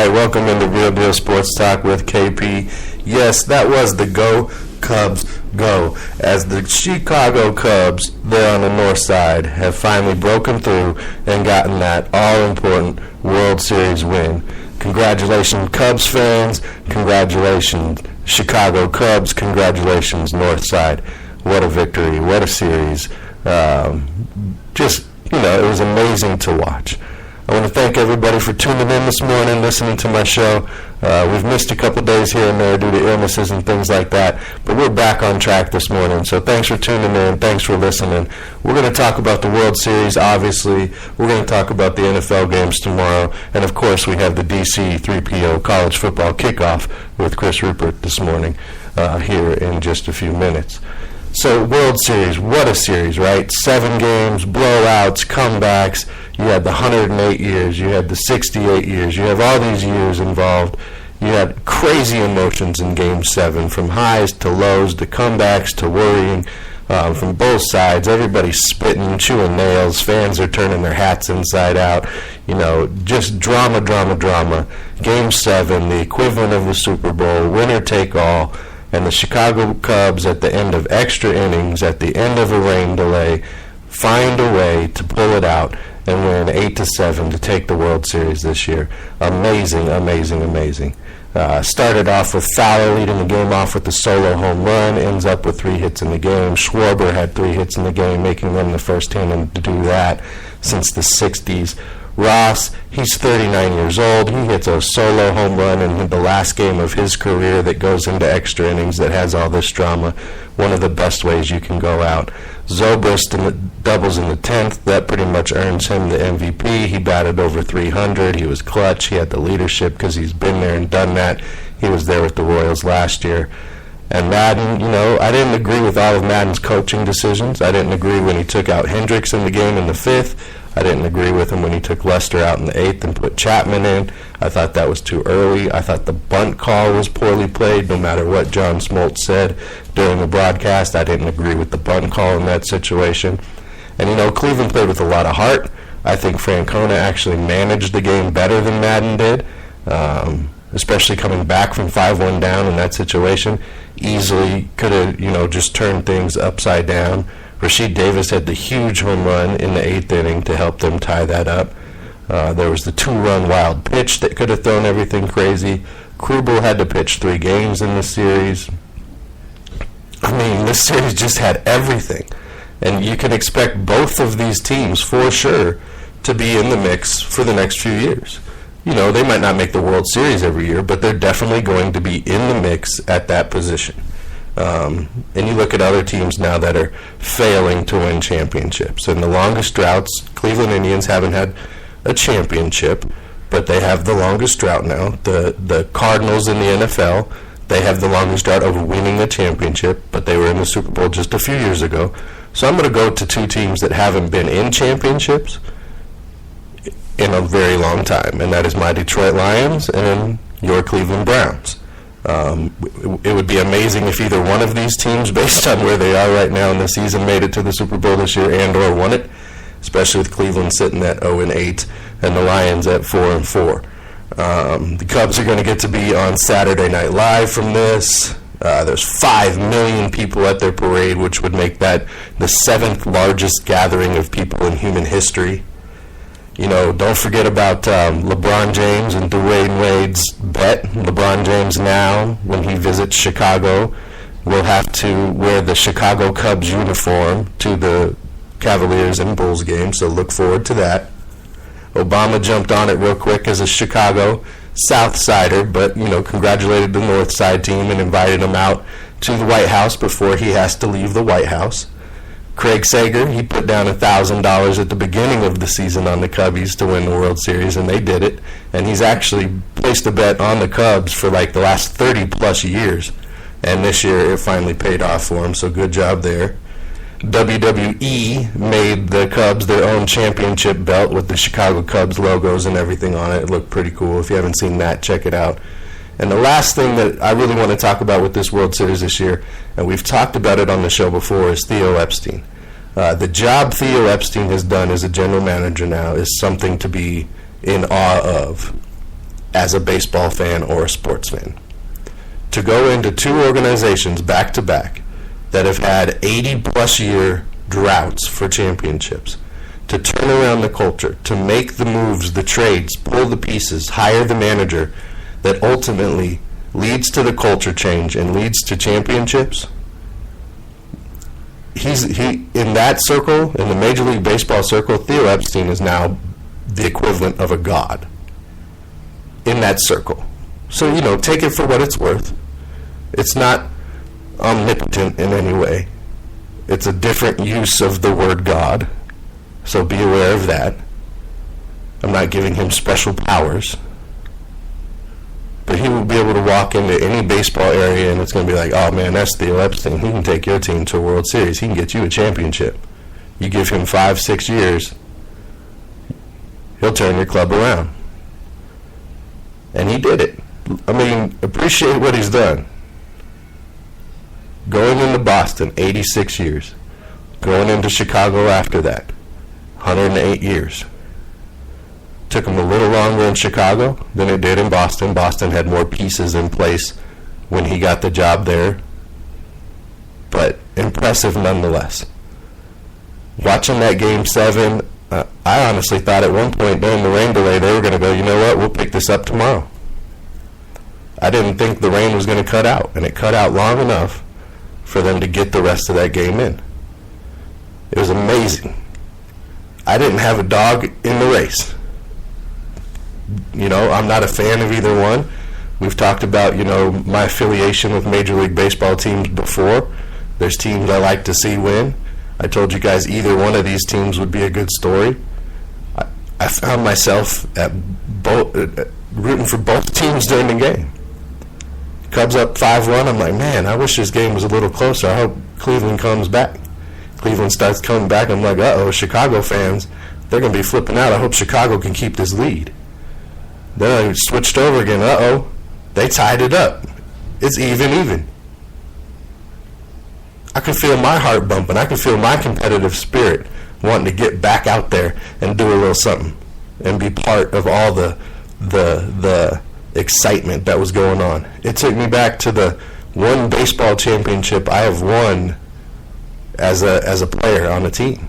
right, welcome into Real Deal Sports Talk with KP. Yes, that was the Go Cubs Go, as the Chicago Cubs there on the north side have finally broken through and gotten that all-important World Series win. Congratulations, Cubs fans. Congratulations, Chicago Cubs. Congratulations, North Side. What a victory. What a series. It was amazing to watch. I want to thank everybody for tuning in this morning, listening to my show. We've missed a couple days here and there due to illnesses and things like that, but we're back on track this morning. So thanks for tuning in. Thanks for listening. We're going to talk about the World Series, obviously. We're going to talk about the NFL games tomorrow. And, of course, we have the DC 3PO College Football Kickoff with Chris Rupert this morning here in just a few minutes. So, World Series, what a series, right? 7 games, blowouts, comebacks. You had the 108 years. You had the 68 years. You have all these years involved. You had crazy emotions in Game 7, from highs to lows to comebacks to worrying from both sides. Everybody's spitting, chewing nails. Fans are turning their hats inside out. Just drama, drama, drama. Game 7, the equivalent of the Super Bowl, winner take all. And the Chicago Cubs, at the end of extra innings, at the end of a rain delay, find a way to pull it out and win 8-7 to take the World Series this year. Amazing, amazing, amazing. Started off with Fowler leading the game off with the solo home run, ends up with 3 hits in the game. Schwarber had 3 hits in the game, making them the first team to do that since the 60s. Ross, he's 39 years old. He hits a solo home run in the last game of his career that goes into extra innings that has all this drama. One of the best ways you can go out. Zobrist doubles in the 10th. That pretty much earns him the MVP. He batted over 300. He was clutch. He had the leadership because he's been there and done that. He was there with the Royals last year. And Madden, I didn't agree with all of Madden's coaching decisions. I didn't agree when he took out Hendricks in the game in the 5th. I didn't agree with him when he took Lester out in the 8th and put Chapman in. I thought that was too early. I thought the bunt call was poorly played, no matter what John Smoltz said during the broadcast. I didn't agree with the bunt call in that situation. And, Cleveland played with a lot of heart. I think Francona actually managed the game better than Madden did, especially coming back from 5-1 down in that situation. Easily could have, just turned things upside down. Rashid Davis had the huge home run in the 8th inning to help them tie that up. There was the 2-run wild pitch that could have thrown everything crazy. Krubel had to pitch 3 games in the series. This series just had everything. And you can expect both of these teams, for sure, to be in the mix for the next few years. They might not make the World Series every year, but they're definitely going to be in the mix at that position. And you look at other teams now that are failing to win championships. And the longest droughts, Cleveland Indians haven't had a championship, but they have the longest drought now. The Cardinals in the NFL, they have the longest drought over winning a championship, but they were in the Super Bowl just a few years ago. So I'm going to go to 2 teams that haven't been in championships in a very long time, and that is my Detroit Lions and your Cleveland Browns. It would be amazing if either one of these teams, based on where they are right now in the season, made it to the Super Bowl this year and or won it, especially with Cleveland sitting at 0-8 and the Lions at 4-4. The Cubs are going to get to be on Saturday Night Live from this. There's 5 million people at their parade, which would make that the 7th largest gathering of people in human history. Don't forget about LeBron James and Dwayne Wade's bet. LeBron James now, when he visits Chicago, will have to wear the Chicago Cubs uniform to the Cavaliers and Bulls game, so look forward to that. Obama jumped on it real quick as a Chicago South Sider, but, congratulated the North Side team and invited them out to the White House before he has to leave the White House. Craig Sager, he put down $1,000 at the beginning of the season on the Cubbies to win the World Series, and they did it. And he's actually placed a bet on the Cubs for the last 30-plus years. And this year it finally paid off for him, so good job there. WWE made the Cubs their own championship belt with the Chicago Cubs logos and everything on it. It looked pretty cool. If you haven't seen that, check it out. And the last thing that I really want to talk about with this World Series this year, and we've talked about it on the show before, is Theo Epstein. The job Theo Epstein has done as a general manager now is something to be in awe of. as a baseball fan or a sports fan. To go into two organizations back-to-back that have had 80-plus year droughts for championships, to turn around the culture, to make the moves, the trades, pull the pieces, hire the manager that ultimately leads to the culture change and leads to championships. He in that circle, in the Major League Baseball circle, Theo Epstein is now the equivalent of a god in that circle. So, take it for what it's worth. It's not omnipotent in any way. It's a different use of the word God. So be aware of that. I'm not giving him special powers. But he will be able to walk into any baseball area and it's going to be like, oh man, that's Theo Epstein. He can take your team to a World Series. He can get you a championship. You give him 5-6 years, he'll turn your club around. And he did it. I mean, appreciate what he's done. Going into Boston, 86 years. Going into Chicago after that, 108 years. Took him a little longer in Chicago than it did in Boston. Boston had more pieces in place when he got the job there. But impressive nonetheless. Watching that Game 7, I honestly thought at one point during the rain delay they were going to go, you know what, we'll pick this up tomorrow. I didn't think the rain was going to cut out, and it cut out long enough for them to get the rest of that game in. It was amazing. I didn't have a dog in the race. I'm not a fan of either one. We've talked about, my affiliation with Major League Baseball teams before. There's teams I like to see win. I told you guys either one of these teams would be a good story. I found myself at rooting for both teams during the game. Cubs up 5-1. I'm like, man, I wish this game was a little closer. I hope Cleveland comes back. Cleveland starts coming back. I'm like, Chicago fans, they're going to be flipping out. I hope Chicago can keep this lead. Then I switched over again. They tied it up. It's even. I can feel my heart bumping. I can feel my competitive spirit wanting to get back out there and do a little something and be part of all the excitement that was going on. It took me back to the one baseball championship I have won as a player on a team.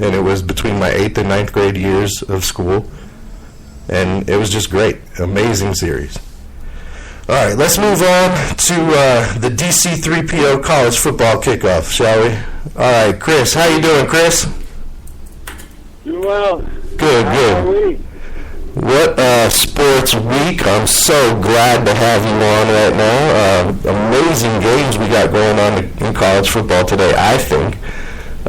And it was between my 8th and 9th grade years of school. And it was just great. Amazing series. All right, let's move on to the DC3PO College Football Kickoff, shall we? All right, Chris. How you doing, Chris? Doing well. Good. What a sports week. I'm so glad to have you on right now. Amazing games we got going on in college football today, I think.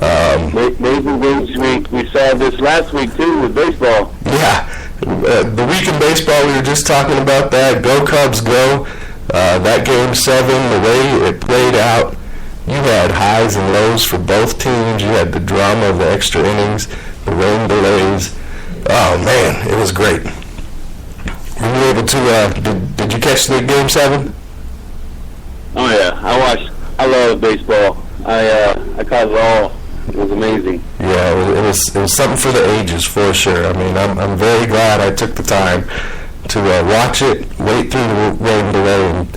Amazing games we saw this last week, too, with baseball. Yeah. The week in baseball, we were just talking about that. Go Cubs, go. That Game 7, the way it played out, you had highs and lows for both teams. You had the drama of the extra innings, the rain delays. Oh, man, it was great. Were you able to, did you catch the Game 7? Oh, yeah. I love baseball. I caught it all. It was amazing. Yeah, it was something for the ages, for sure. I mean, I'm very glad I took the time to watch it, wait through the rain delay, and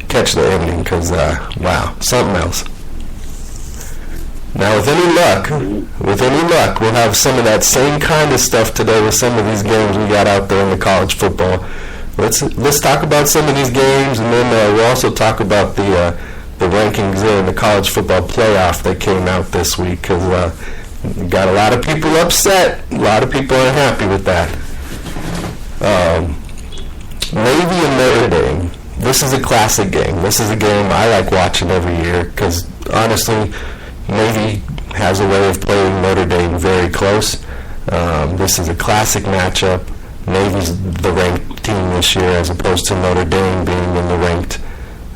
catch the ending, because, wow, something else. Now, with any luck, we'll have some of that same kind of stuff today with some of these games we got out there in the college football. Let's talk about some of these games, and then we'll also talk about the rankings there in the college football playoff that came out this week, because got a lot of people upset. A lot of people aren't happy with that. Navy and Notre Dame. This is a classic game. This is a game I like watching every year because, honestly, Navy has a way of playing Notre Dame very close. This is a classic matchup. Navy's the ranked team this year as opposed to Notre Dame being in the ranked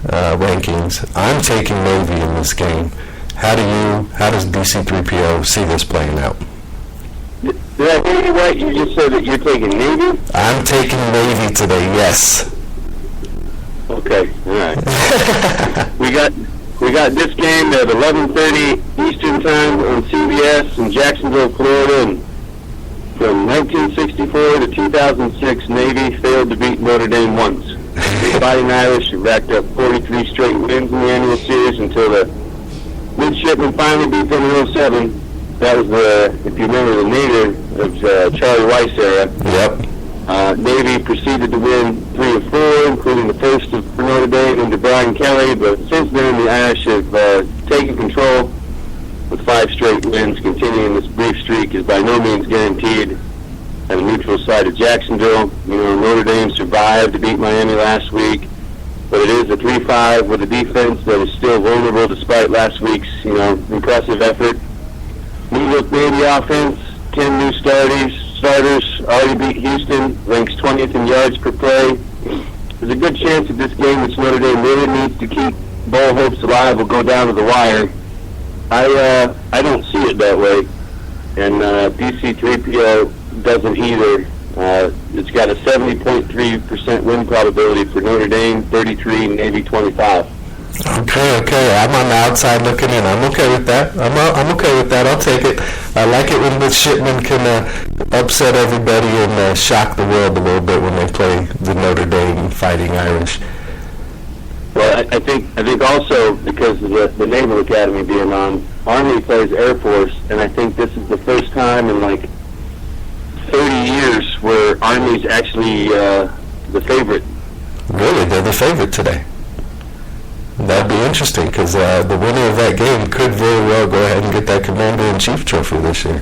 rankings. I'm taking Navy in this game. How does DC3PO see this playing out? Did I hear you right? You just said that you're taking Navy? I'm taking Navy today, yes. Okay, all right. we got this game at 11:30 Eastern Time on CBS in Jacksonville, Florida, and From 1964 to 2006, Navy failed to beat Notre Dame once. The Fighting Irish have racked up 43 straight wins in the annual series until the midshipmen finally beat them in 07. That was if you remember, the nadir of Charlie Weiss era. Yep. Navy proceeded to win 3 of 4, including the first for Notre Dame and Brian Kelly, but since then the Irish have taken control with 5 straight wins. Continuing this brief streak is by no means guaranteed at the neutral site of Jacksonville. Notre Dame survived to beat Miami last week, but it is a 3-5 with a defense that is still vulnerable despite last week's, impressive effort. New look Navy offense, 10 new starters, already beat Houston, ranks 20th in yards per play. There's a good chance that this game, which Notre Dame really needs to keep bowl hopes alive, will go down to the wire. I don't see it that way, and DC3PO doesn't either. It's got a 70.3% win probability for Notre Dame, 33, Navy 25. Okay. I'm on the outside looking in. I'm okay with that. I'm okay with that. I'll take it. I like it when the shipmen can upset everybody and shock the world a little bit when they play the Notre Dame Fighting Irish. Well, I think also because of the Naval Academy being on, Army plays Air Force, and I think this is the first time in like 30 years where Army's actually the favorite. Really? They're the favorite today? That'd be interesting because the winner of that game could very well go ahead and get that Commander-in-Chief trophy this year.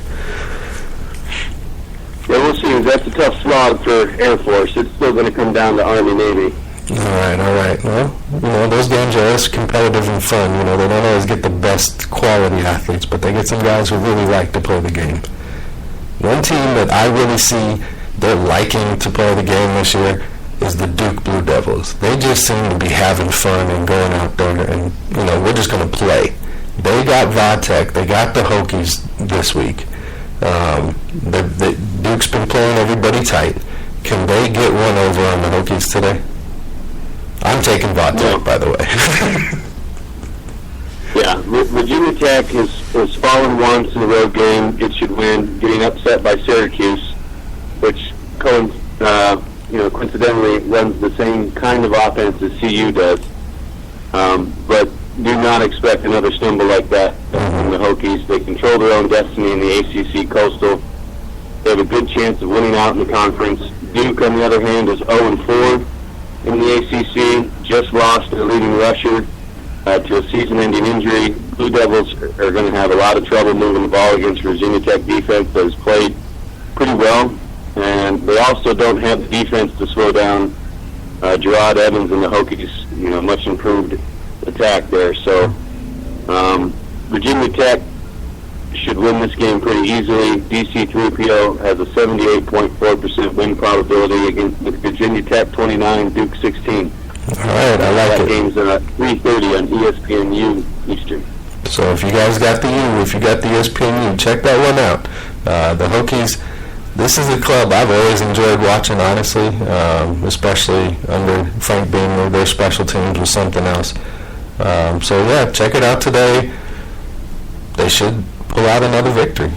Yeah, we'll see. That's a tough slog for Air Force. It's still going to come down to Army-Navy. All right. Well, those games are always competitive and fun. They don't always get the best quality athletes, but they get some guys who really like to play the game. One team that I really see they're liking to play the game this year is the Duke Blue Devils. They just seem to be having fun and going out there and, we're just going to play. They got Vodtech. They got the Hokies this week. The Duke's been playing everybody tight. Can they get one over on the Hokies today? I'm taking Vodtech, by the way. Yeah, Virginia Tech has fallen once in a road game. It should win, getting upset by Syracuse, which coincidentally runs the same kind of offense as CU does. But do not expect another stumble like that from the Hokies. They control their own destiny in the ACC Coastal. They have a good chance of winning out in the conference. Duke, on the other hand, is 0-4 in the ACC, just lost their leading rusher to a season-ending injury. Blue Devils are going to have a lot of trouble moving the ball against Virginia Tech defense that has played pretty well. And they also don't have the defense to slow down Gerard Evans and the Hokies, much improved attack there. So Virginia Tech should win this game pretty easily. DC3PO has a 78.4% win probability against Virginia Tech 29, Duke 16. All right, I like it. That game's at 3:30 on ESPNU Eastern. So if you guys got the U, if you got the ESPNU, check that one out. The Hokies, this is a club I've always enjoyed watching, honestly, especially under Frank Beamer. Their special teams was something else. So, check it out today. They should pull out another victory.